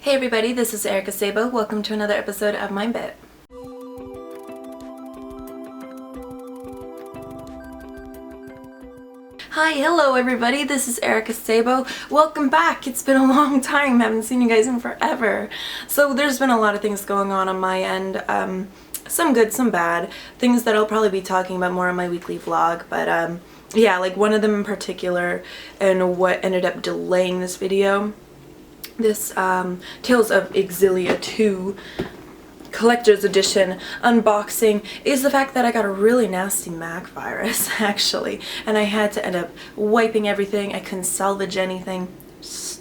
Hey everybody, this is Erica Sabo. Welcome to another episode of My Bit. Hi, hello everybody, this is Erica Sabo. Welcome back. It's been a long time. I haven't seen you guys in forever. So there's been a lot of things going on my end. Some good, some bad. Things that I'll probably be talking about more on my weekly vlog, but yeah, like one of them in particular and what ended up delaying this video. This Tales of Xillia 2 Collector's Edition unboxing is the fact that I got a really nasty Mac virus, actually, and I had to end up wiping everything. I couldn't salvage anything.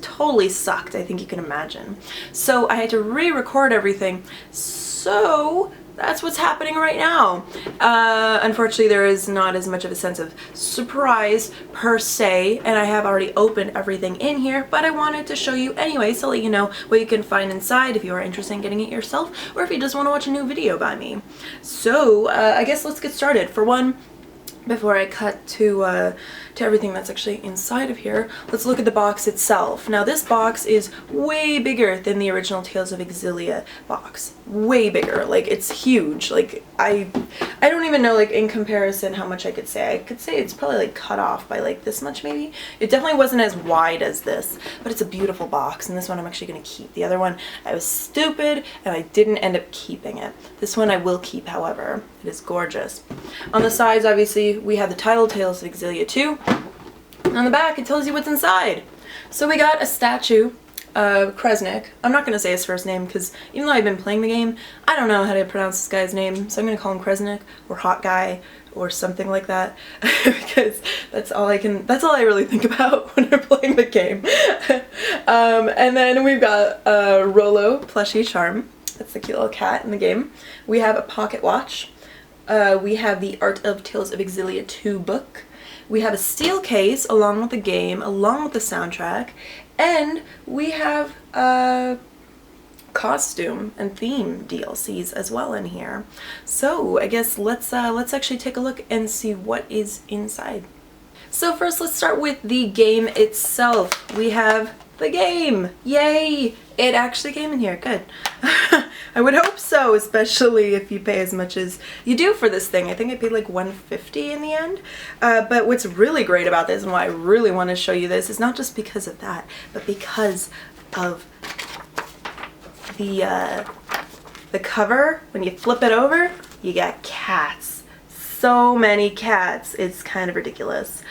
Totally sucked, I think you can imagine. So I had to re-record everything. So that's what's happening right now. Unfortunately, there is not as much of a sense of surprise per se, and I have already opened everything in here, but I wanted to show you anyway, so let you know what you can find inside if you are interested in getting it yourself, or if you just want to watch a new video by me. So I guess let's get started. For one, before I cut to everything that's actually inside of here, let's look at the box itself. Now this box is way bigger than the original Tales of Xillia box. Way bigger. Like, it's huge. Like, I don't even know, like, in comparison how much I could say. I could say it's probably like cut off by like this much maybe. It definitely wasn't as wide as this, but it's a beautiful box, and this one I'm actually going to keep. The other one, I was stupid and I didn't end up keeping it. This one I will keep, however. It is gorgeous. On the sides, obviously, we have the title, Tales of Xillia 2. And on the back, it tells you what's inside. So we got a statue of Kresnik. I'm not going to say his first name because even though I've been playing the game, I don't know how to pronounce this guy's name. So I'm going to call him Kresnik or Hot Guy or something like that because that's all I really think about when I'm playing the game. And then we've got a Rolo plushie charm. That's the cute little cat in the game. We have a pocket watch. We have the Art of Tales of Xillia 2 book. We have a steel case along with the game, along with the soundtrack, and we have costume and theme DLCs as well in here. So I guess let's actually take a look and see what is inside. So first, let's start with the game itself. We have the game. Yay! It actually came in here. Good. I would hope so, especially if you pay as much as you do for this thing. I think I paid like $150 in the end. But what's really great about this and why I really want to show you this is not just because of that, but because of the cover. When you flip it over, you got cats. So many cats. It's kind of ridiculous.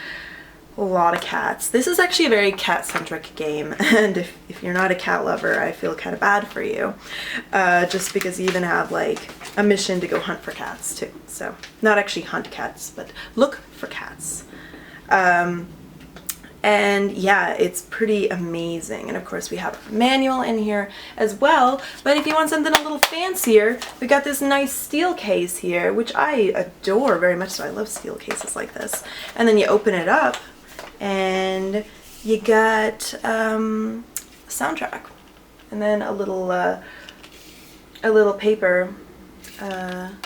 A lot of cats. This is actually a very cat-centric game, and if you're not a cat lover, I feel kind of bad for you. Just because you even have like a mission to go hunt for cats too. So, not actually hunt cats, but look for cats. And yeah, it's pretty amazing. And of course we have a manual in here as well, but if you want something a little fancier, we got this nice steel case here, which I adore very much, so I love steel cases like this. And then you open it up, and you got soundtrack, and then a little paper to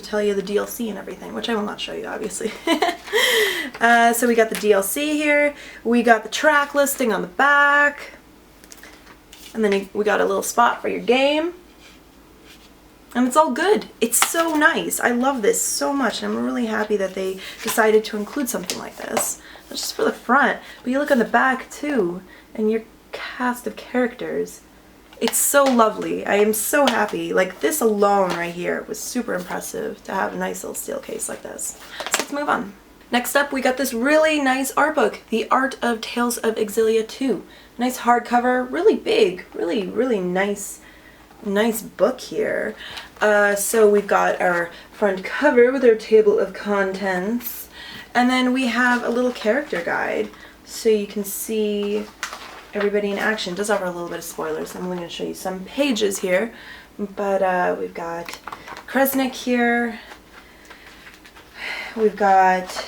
tell you the DLC and everything, which I will not show you, obviously. So we got the DLC here. We got the track listing on the back, and then we got a little spot for your game. And it's all good. It's so nice. I love this so much, and I'm really happy that they decided to include something like this. Not just for the front, but you look on the back too, and your cast of characters. It's so lovely. I am so happy. Like, this alone right here was super impressive to have a nice little steel case like this. So let's move on. Next up, we got this really nice art book, The Art of Tales of Xillia 2. Nice hardcover, really big, really nice book here. So we've got our front cover with our table of contents, and then we have a little character guide so you can see everybody in action. It does offer a little bit of spoilers. I'm only going to show you some pages here, but we've got Kresnik here. We've got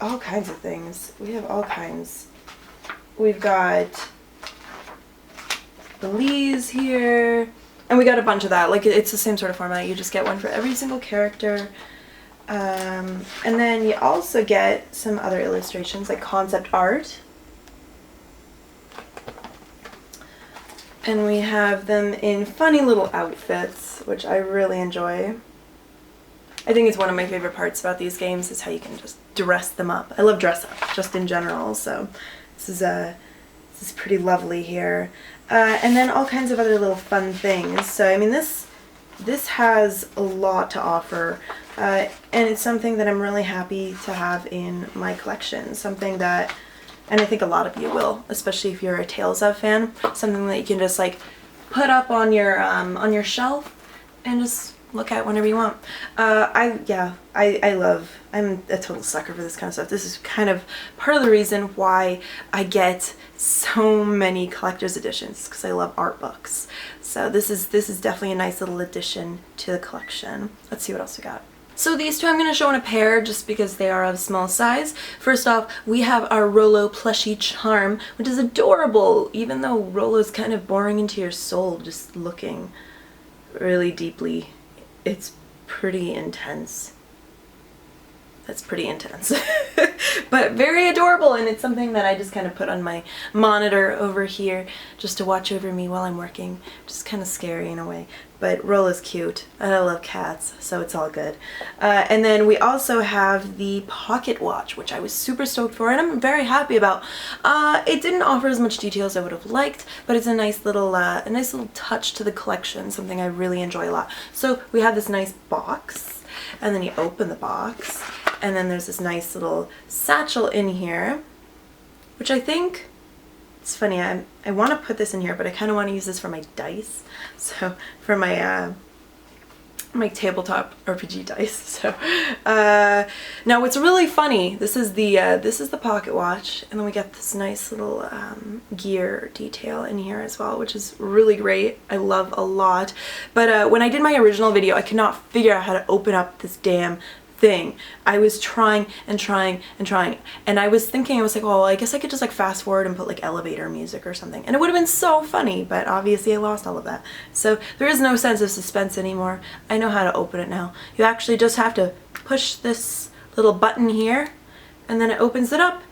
all kinds of things. We have all kinds. We've got the Lees here, and we got a bunch of that. Like, it's the same sort of format. You just get one for every single character. And then you also get some other illustrations, like concept art. And we have them in funny little outfits, which I really enjoy. I think it's one of my favorite parts about these games is how you can just dress them up. I love dress up, just in general, so this is pretty lovely here. And then all kinds of other little fun things. So, I mean, this has a lot to offer, and it's something that I'm really happy to have in my collection. Something that, and I think a lot of you will, especially if you're a Tales of fan, something that you can just like put up on your shelf and just look at whenever you want. I'm a total sucker for this kind of stuff. This is kind of part of the reason why I get so many collector's editions, because I love art books. So this is definitely a nice little addition to the collection. Let's see what else we got. So these two I'm going to show in a pair just because they are of small size. First off, we have our Rollo plushie charm, which is adorable, even though Rollo's kind of boring into your soul just looking really deeply. It's pretty intense. That's pretty intense. But very adorable, and it's something that I just kind of put on my monitor over here just to watch over me while I'm working. Just kind of scary in a way. But Rollo's cute, and I love cats, so it's all good. And then we also have the pocket watch, which I was super stoked for, and I'm very happy about. It didn't offer as much detail as I would have liked, but it's a nice little touch to the collection, something I really enjoy a lot. So we have this nice box, and then you open the box, and then there's this nice little satchel in here, which I think, it's funny, I want to put this in here, but I kind of want to use this for my dice. So for my my tabletop RPG dice. So now what's really funny, this is the pocket watch, and then we got this nice little gear detail in here as well, which is really great. I love a lot. But when I did my original video, I could not figure out how to open up this damn thing. I was trying and trying and trying, and I was thinking, I was like, oh, I guess I could just like fast forward and put like elevator music or something, and it would have been so funny, but obviously I lost all of that. So there is no sense of suspense anymore. I know how to open it now. You actually just have to push this little button here, and then it opens it up,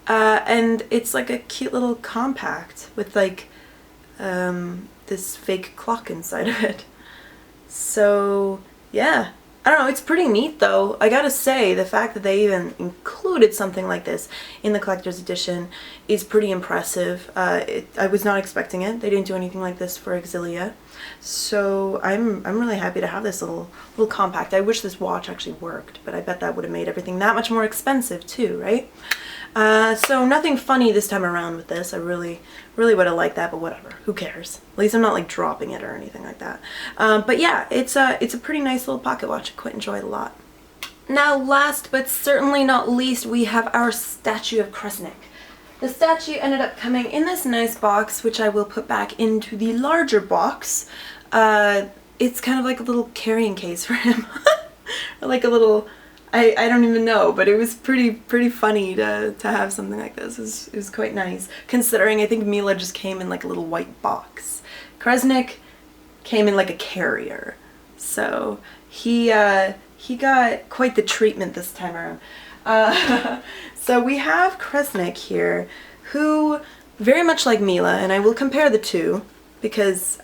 and it's like a cute little compact with like this fake clock inside of it. So yeah, I don't know, it's pretty neat though. I gotta say, the fact that they even included something like this in the collector's edition is pretty impressive. I was not expecting it. They didn't do anything like this for Xillia. So I'm really happy to have this little compact. I wish this watch actually worked, but I bet that would have made everything that much more expensive too, right? So nothing funny this time around with this. I really would have liked that, but whatever. Who cares? At least I'm not like dropping it or anything like that. But yeah, it's a pretty nice little pocket watch. I quite enjoy it a lot. Now last but certainly not least, we have our statue of Kresnik. The statue ended up coming in this nice box, which I will put back into the larger box. It's kind of like a little carrying case for him. Or like a little, I don't even know, but it was pretty funny to have something like this. It was quite nice, considering I think Mila just came in like a little white box. Kresnik came in like a carrier, so he got quite the treatment this time around. So we have Kresnik here, who, very much like Mila, and I will compare the two because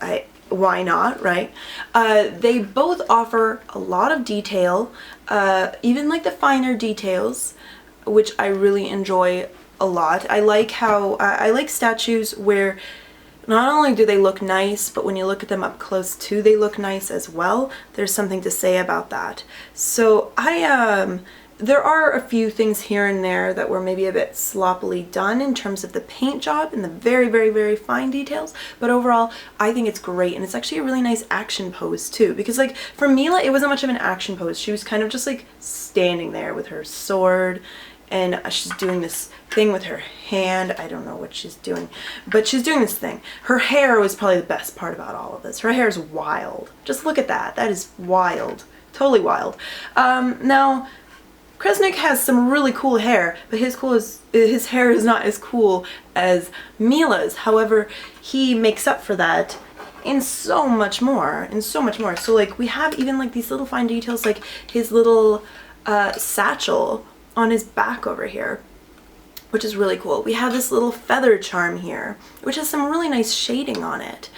why not, right? They both offer a lot of detail, even like the finer details, which I really enjoy a lot. I like how, I like statues where not only do they look nice, but when you look at them up close too, they look nice as well. There's something to say about that. So there are a few things here and there that were maybe a bit sloppily done in terms of the paint job and the very fine details, but overall I think it's great, and it's actually a really nice action pose too, because like for Mila it wasn't much of an action pose. She was kind of just like standing there with her sword, and she's doing this thing with her hand. I don't know what she's doing, but she's doing this thing. Her hair was probably the best part about all of this. Her hair is wild. Just look at that. That is wild. Totally wild. Now Kresnik has some really cool hair, but his hair is not as cool as Mila's. However, he makes up for that in so much more, So like we have even like these little fine details, like his little satchel on his back over here. which is really cool. We have this little feather charm here, which has some really nice shading on it.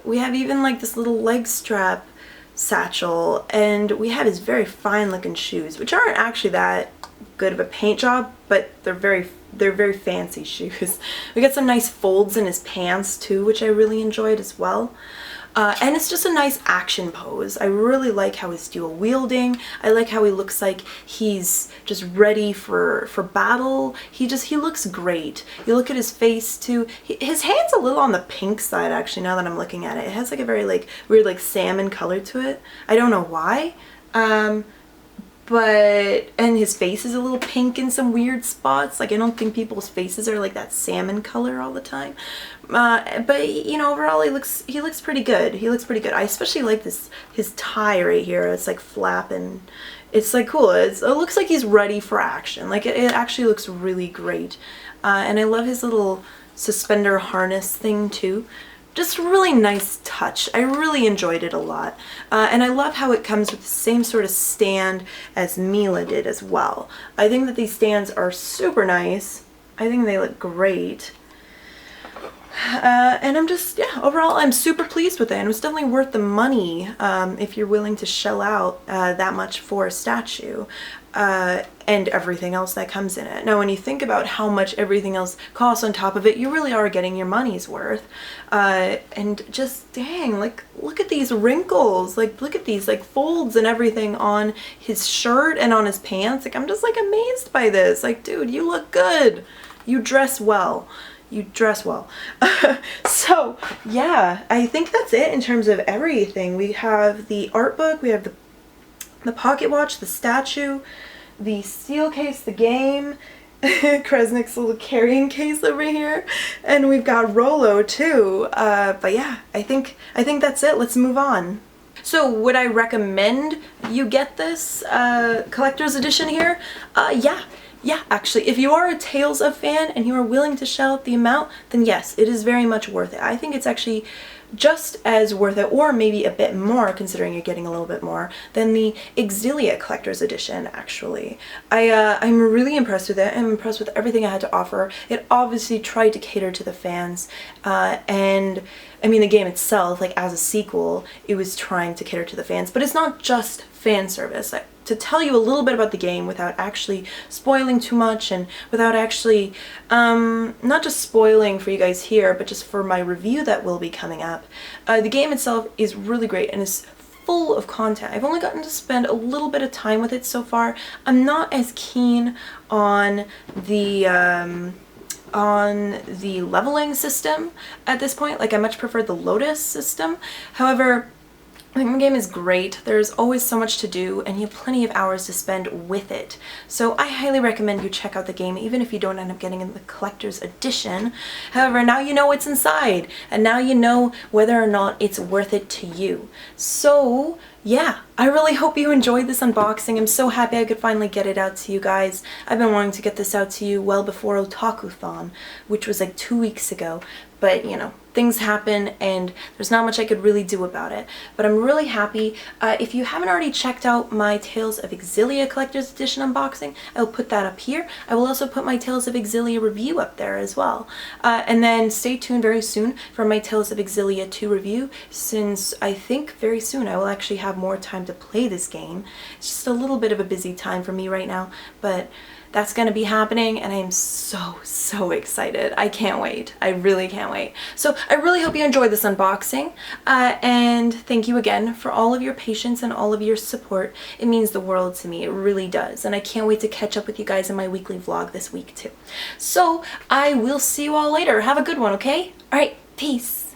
We have even like this little leg strap satchel, and we have his very fine looking shoes, which aren't actually that good of a paint job, but they're very fancy shoes. We got some nice folds in his pants too, which I really enjoyed as well. And it's just a nice action pose. I really like how he's dual wielding. I like how he looks like he's just ready for battle. He looks great. You look at his face too. His hand's a little on the pink side actually, now that I'm looking at it. It has like a very like weird like salmon color to it. I don't know why. And his face is a little pink in some weird spots. Like, I don't think people's faces are like that salmon color all the time. But you know, overall he looks pretty good. He looks pretty good. I especially like his tie right here. It's like flapping. It's like cool. It looks like he's ready for action. Like it actually looks really great. And I love his little suspender harness thing too. Just a really nice touch. I really enjoyed it a lot. And I love how it comes with the same sort of stand as Mila did as well. I think that these stands are super nice. I think they look great. And I'm just, yeah, overall I'm super pleased with it. And it was definitely worth the money if you're willing to shell out that much for a statue. And everything else that comes in it. Now when you think about how much everything else costs on top of it, you really are getting your money's worth. And just dang, like look at these wrinkles, like look at these like folds and everything on his shirt and on his pants. Like I'm just like amazed by this. Like dude, you look good. You dress well. You dress well. So yeah, I think that's it in terms of everything. We have the art book, we have the pocket watch, the statue, the steel case, the game, Kresnik's little carrying case over here, and we've got Rolo too. But yeah, I think that's it. Let's move on. So would I recommend you get this collector's edition here? Yeah, actually, if you are a Tales of fan and you are willing to shell out the amount, then yes, it is very much worth it. I think it's actually just as worth it, or maybe a bit more, considering you're getting a little bit more, than the Xillia collector's edition, actually. I'm really impressed with it. I'm impressed with everything it had to offer. It obviously tried to cater to the fans, and I mean, the game itself, like as a sequel, it was trying to cater to the fans, but it's not just fan service. To tell you a little bit about the game without actually spoiling too much, and without actually, not just spoiling for you guys here, but just for my review that will be coming up, the game itself is really great and is full of content. I've only gotten to spend a little bit of time with it so far. I'm not as keen on the leveling system at this point. Like I much prefer the Lotus system. However, I think the game is great. There's always so much to do and you have plenty of hours to spend with it. So I highly recommend you check out the game even if you don't end up getting in the collector's edition. However, now you know what's inside and now you know whether or not it's worth it to you. So yeah, I really hope you enjoyed this unboxing. I'm so happy I could finally get it out to you guys. I've been wanting to get this out to you well before Otakuthon, which was like 2 weeks ago. But, you know, things happen and there's not much I could really do about it. But I'm really happy. If you haven't already checked out my Tales of Xillia Collector's Edition unboxing, I will put that up here. I will also put my Tales of Xillia review up there as well. And then stay tuned very soon for my Tales of Xillia 2 review, since I think very soon I will actually have more time to play this game. It's just a little bit of a busy time for me right now, but that's going to be happening and I am so excited. I can't wait. I really can't wait. So I really hope you enjoyed this unboxing and thank you again for all of your patience and all of your support. It means the world to me. It really does. And I can't wait to catch up with you guys in my weekly vlog this week too. So I will see you all later. Have a good one, okay? All right, peace.